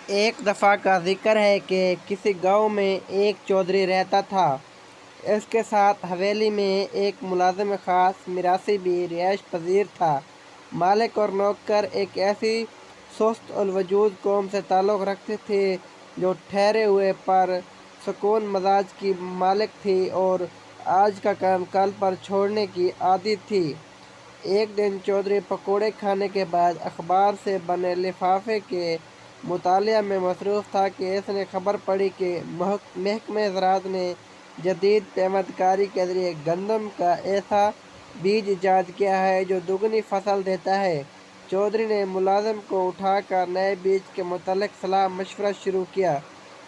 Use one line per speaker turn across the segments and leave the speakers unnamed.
ایک دفعہ کا ذکر ہے کہ کسی گاؤں میں ایک چودھری رہتا تھا۔ اس کے ساتھ حویلی میں ایک ملازم خاص میراثی بھی رہائش پذیر تھا۔ مالک اور نوکر ایک ایسی سست الوجود قوم سے تعلق رکھتے تھے جو ٹھہرے ہوئے پر سکون مزاج کی مالک تھی اور آج کا کام کل پر چھوڑنے کی عادی تھی۔ ایک دن چودھری پکوڑے کھانے کے بعد اخبار سے بنے لفافے کے مطالعہ میں مصروف تھا کہ اس نے خبر پڑھی کہ محکمہ زراعت نے جدید پیوند کاری کے ذریعے گندم کا ایسا بیج ایجاد کیا ہے جو دگنی فصل دیتا ہے۔ چودھری نے ملازم کو اٹھا کر نئے بیج کے متعلق صلاح مشورہ شروع کیا۔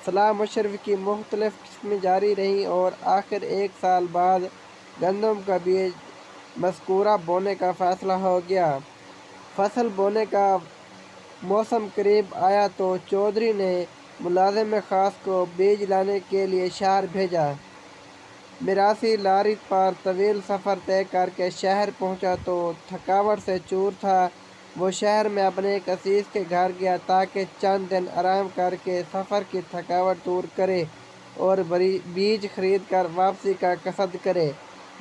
صلاح مشورے کی مختلف قسمیں جاری رہیں اور آخر ایک سال بعد گندم کا بیج مذکورہ بونے کا فیصلہ ہو گیا۔ فصل بونے کا موسم قریب آیا تو چودھری نے ملازم خاص کو بیج لانے کے لیے شہر بھیجا۔ میراثی لاری پر طویل سفر طے کر کے شہر پہنچا تو تھکاوٹ سے چور تھا۔ وہ شہر میں اپنے ایک عزیز کے گھر گیا تاکہ چند دن آرام کر کے سفر کی تھکاوٹ دور کرے اور بیج خرید کر واپسی کا قصد کرے۔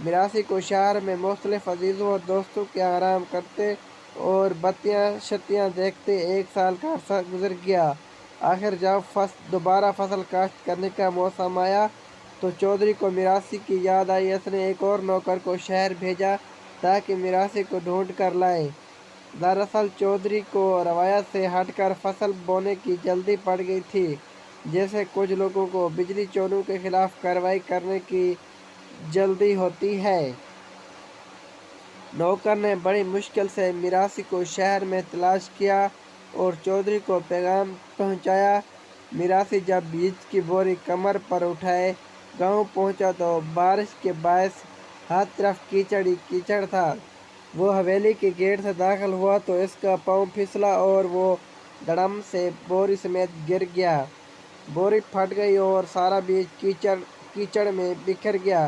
میراثی کو شہر میں مختلف عزیزوں اور دوستوں کے یہاں آرام کرتے اور بتیاں شتیاں دیکھتے ایک سال کا عرصہ گزر گیا۔ آخر جب دوبارہ فصل کاشت کرنے کا موسم آیا تو چودھری کو میراثی کی یاد آئی۔ اس نے ایک اور نوکر کو شہر بھیجا تاکہ میراثی کو ڈھونڈ کر لائے۔ دراصل چودھری کو روایت سے ہٹ کر فصل بونے کی جلدی پڑ گئی تھی، جیسے کچھ لوگوں کو بجلی چوروں کے خلاف کارروائی کرنے کی جلدی ہوتی ہے۔ نوکر نے بڑی مشکل سے میراثی کو شہر میں تلاش کیا اور چودھری کو پیغام پہنچایا۔ میراثی جب بیج کی بوری کمر پر اٹھائے گاؤں پہنچا تو بارش کے باعث ہر طرف کیچڑ ہی کیچڑ تھا۔ وہ حویلی کے گیٹ سے داخل ہوا تو اس کا پاؤں پھسلا اور وہ دڑم سے بوری سمیت گر گیا۔ بوری پھٹ گئی اور سارا بیج کیچڑ میں بکھر گیا۔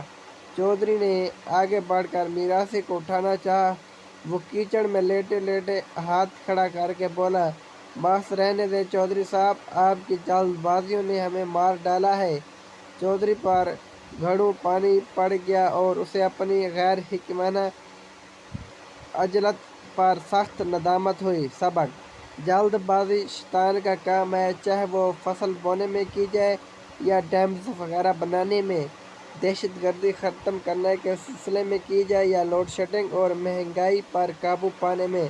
چودھری نے آگے بڑھ کر میراثی کو اٹھانا چاہا۔ وہ کیچڑ میں لیٹے لیٹے ہاتھ کھڑا کر کے بولا، بس رہنے دیں چودھری صاحب، آپ کی جلد بازیوں نے ہمیں مار ڈالا ہے۔ چودھری پر گھڑوں پانی پڑ گیا اور اسے اپنی غیر حکیمانہ عجلت پر سخت ندامت ہوئی۔ سبق: جلد بازی شیطان کا کام ہے، چاہے وہ فصل بونے میں کی جائے یا ڈیمز وغیرہ بنانے میں، دہشت گردی ختم کرنے کے سلسلے میں کی جائے یا لوڈ شیڈنگ اور مہنگائی پر قابو پانے میں۔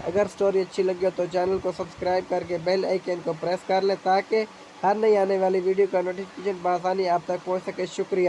اگر سٹوری اچھی لگی ہو تو چینل کو سبسکرائب کر کے بیل آئیکن کو پریس کر لیں تاکہ ہر نئی آنے والی ویڈیو کا نوٹیفکیشن بآسانی آپ تک پہنچ سکے۔ شکریہ۔